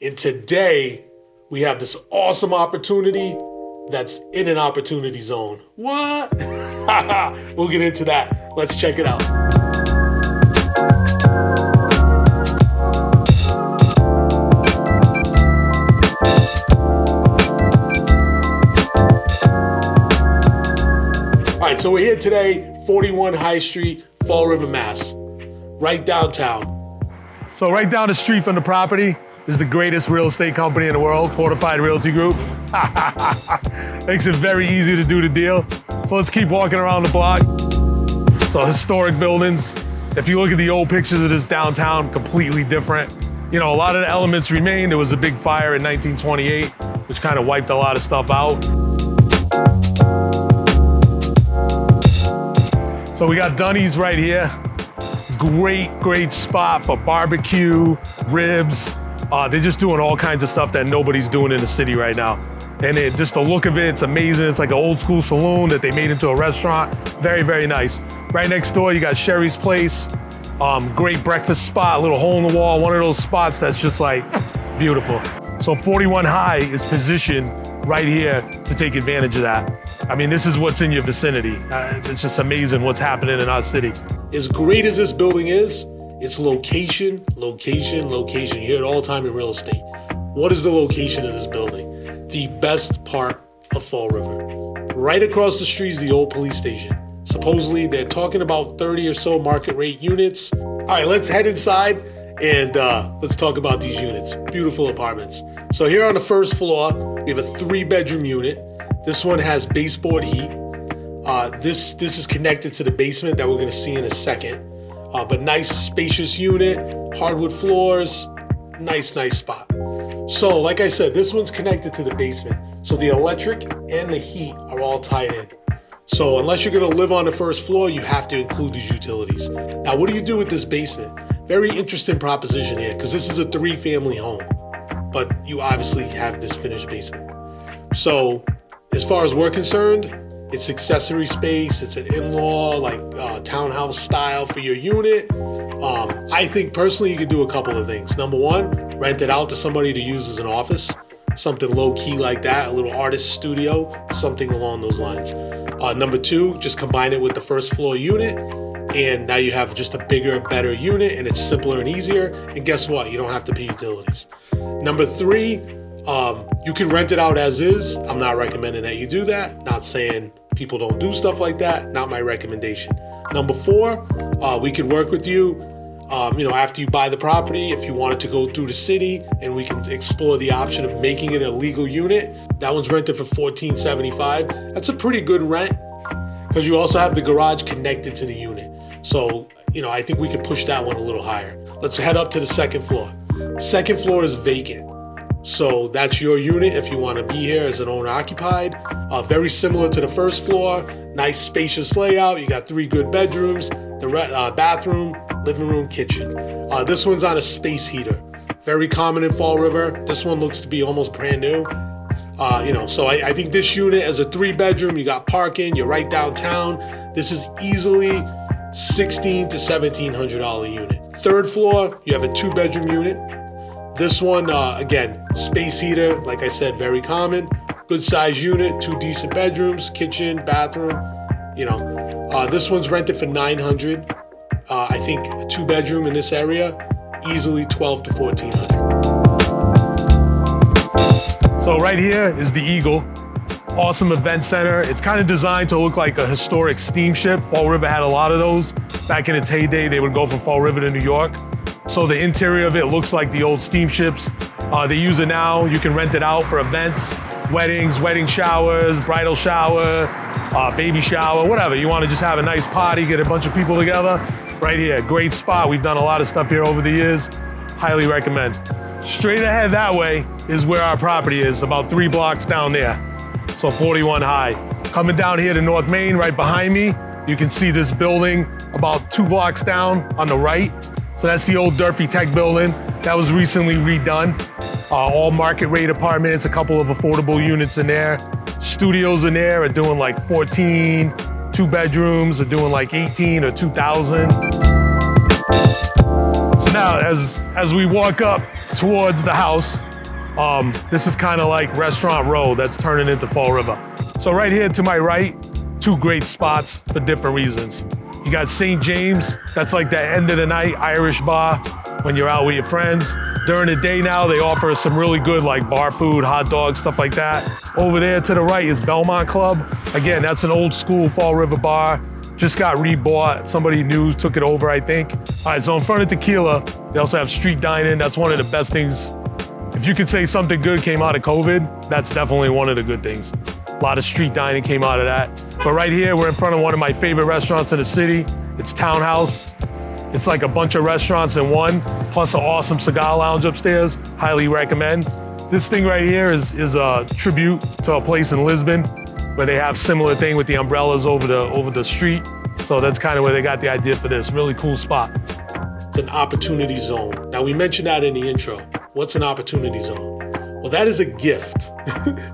And today, we have this awesome opportunity that's in an opportunity zone. What? We'll get into that. Let's check it out. All right, so we're here today, 41 High Street, Fall River, Mass, right downtown. So right down the street from the property is the greatest real estate company in the world, Fortified Realty Group. Makes it very easy to do the deal. So let's keep walking around the block. So historic buildings. If you look at the old pictures of this downtown, completely different. You know, a lot of the elements remain. There was a big fire in 1928, which kind of wiped a lot of stuff out. So we got Dunny's right here. Great spot for barbecue, ribs. They're just doing all kinds of stuff that nobody's doing in the city right now. And just the look of it, it's amazing. It's like an old school saloon that they made into a restaurant. Very nice. Right next door, you got Sherry's Place. Great breakfast spot, little hole in the wall. One of those spots that's just like beautiful. So 41 High is positioned right here to take advantage of that. I mean, this is what's in your vicinity. It's just amazing what's happening in our city. As great as this building is, it's location. You hear it all the time in real estate. What is the location of this building? The best part of Fall River. Right across the street is the old police station. Supposedly, they're talking about 30 or so market rate units. All right, let's head inside and let's talk about these units. Beautiful apartments. So here on the first floor, we have a 3-bedroom unit. This one has baseboard heat. This is connected to the basement that we're gonna see in a second. But nice spacious unit, hardwood floors, nice spot. So like I said, this one's connected to the basement. So the electric and the heat are all tied in. So unless you're gonna live on the first floor, you have to include these utilities. Now, what do you do with this basement? Very interesting proposition here, because this is a 3-family home, but you obviously have this finished basement. So as far as we're concerned, it's accessory space, it's an in-law, like townhouse style for your unit. I think personally you can do a couple of things. Number one, rent it out to somebody to use as an office, something low-key like that, a little artist studio, something along those lines. Number two, just combine it with the first floor unit, and now you have just a bigger, better unit, and it's simpler and easier, and guess what? You don't have to pay utilities. Number three, you can rent it out as is. I'm not recommending that you do that. Not saying people don't do stuff like that. Not my recommendation. Number four, we could work with you, after you buy the property, if you wanted to go through the city, and we can explore the option of making it a legal unit. That one's rented for $14.75. That's a pretty good rent, because you also have the garage connected to the unit. So, I think we could push that one a little higher. Let's head up to the second floor. Second floor is vacant. So that's your unit if you want to be here as an owner occupied. Very similar to the first floor, nice spacious layout. You got 3 good bedrooms, the bathroom, living room, kitchen. This one's on a space heater. Very common in Fall River. This one looks to be almost brand new. So I think this unit as a 3-bedroom, you got parking, you're right downtown. This is easily $1,600 to $1,700 unit. Third floor, you have a 2-bedroom unit. This one, again, space heater, like I said, very common. Good size unit, 2 decent bedrooms, kitchen, bathroom. This one's rented for $900. I think a 2-bedroom in this area, easily $1,200 to $1,400. So right here is the Eagle. Awesome event center. It's kind of designed to look like a historic steamship. Fall River had a lot of those. Back in its heyday, they would go from Fall River to New York. So the interior of it looks like the old steamships. They use it now. You can rent it out for events, weddings, wedding showers, bridal shower, baby shower, whatever. You want to just have a nice party, get a bunch of people together. Right here, great spot. We've done a lot of stuff here over the years. Highly recommend. Straight ahead that way is where our property is, about 3 blocks down there. So 41 High. Coming down here to North Main, right behind me, you can see this building about 2 blocks down on the right. So that's the old Durfee Tech building that was recently redone. All market rate apartments, a couple of affordable units in there. Studios in there are doing like 14, 2 bedrooms are doing like 18 or 2,000. So now as we walk up towards the house, This is kind of like Restaurant Row that's turning into Fall River. So right here to my right, two great spots for different reasons. You got St. James, that's like that end of the night Irish bar when you're out with your friends. During the day now, they offer some really good like bar food, hot dogs, stuff like that. Over there to the right is Belmont Club. Again, that's an old school Fall River bar. Just got rebought. Somebody new took it over, I think. All right, so in front of Tequila, they also have street dining. That's one of the best things. If you could say something good came out of COVID, that's definitely one of the good things. A lot of street dining came out of that. But right here, we're in front of one of my favorite restaurants in the city. It's Townhouse. It's like a bunch of restaurants in one, plus an awesome cigar lounge upstairs. Highly recommend. This thing right here is a tribute to a place in Lisbon where they have similar thing with the umbrellas over the street. So that's kind of where they got the idea for this. Really cool spot. It's an opportunity zone. Now we mentioned that in the intro. What's an opportunity zone? Well, that is a gift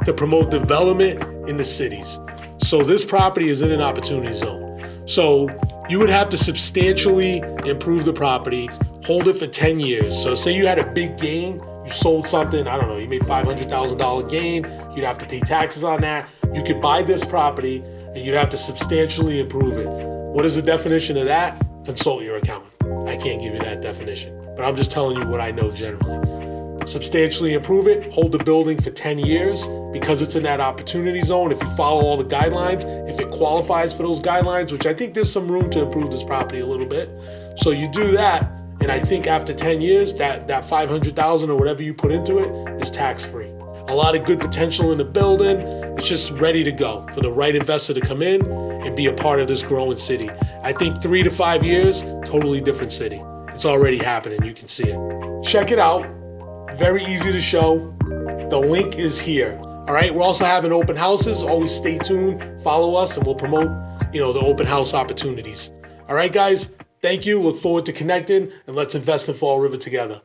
to promote development in the cities. So this property is in an opportunity zone. So you would have to substantially improve the property, hold it for 10 years. So say you had a big gain, you sold something, I don't know, you made $500,000 gain, you'd have to pay taxes on that. You could buy this property and you'd have to substantially improve it. What is the definition of that? Consult your accountant. I can't give you that definition, but I'm just telling you what I know generally. Substantially improve it, hold the building for 10 years because it's in that opportunity zone. If you follow all the guidelines, if it qualifies for those guidelines, which I think there's some room to improve this property a little bit. So you do that, and I think after 10 years, that $500,000 or whatever you put into it is tax-free. A lot of good potential in the building. It's just ready to go for the right investor to come in and be a part of this growing city. I think 3 to 5 years, totally different city. It's already happening, you can see it. Check it out. Very easy to show. The link is here. All right, we're also having open houses. Always stay tuned, follow us, and we'll promote, the open house opportunities. All right, guys, thank you. Look forward to connecting, and let's invest in Fall River together.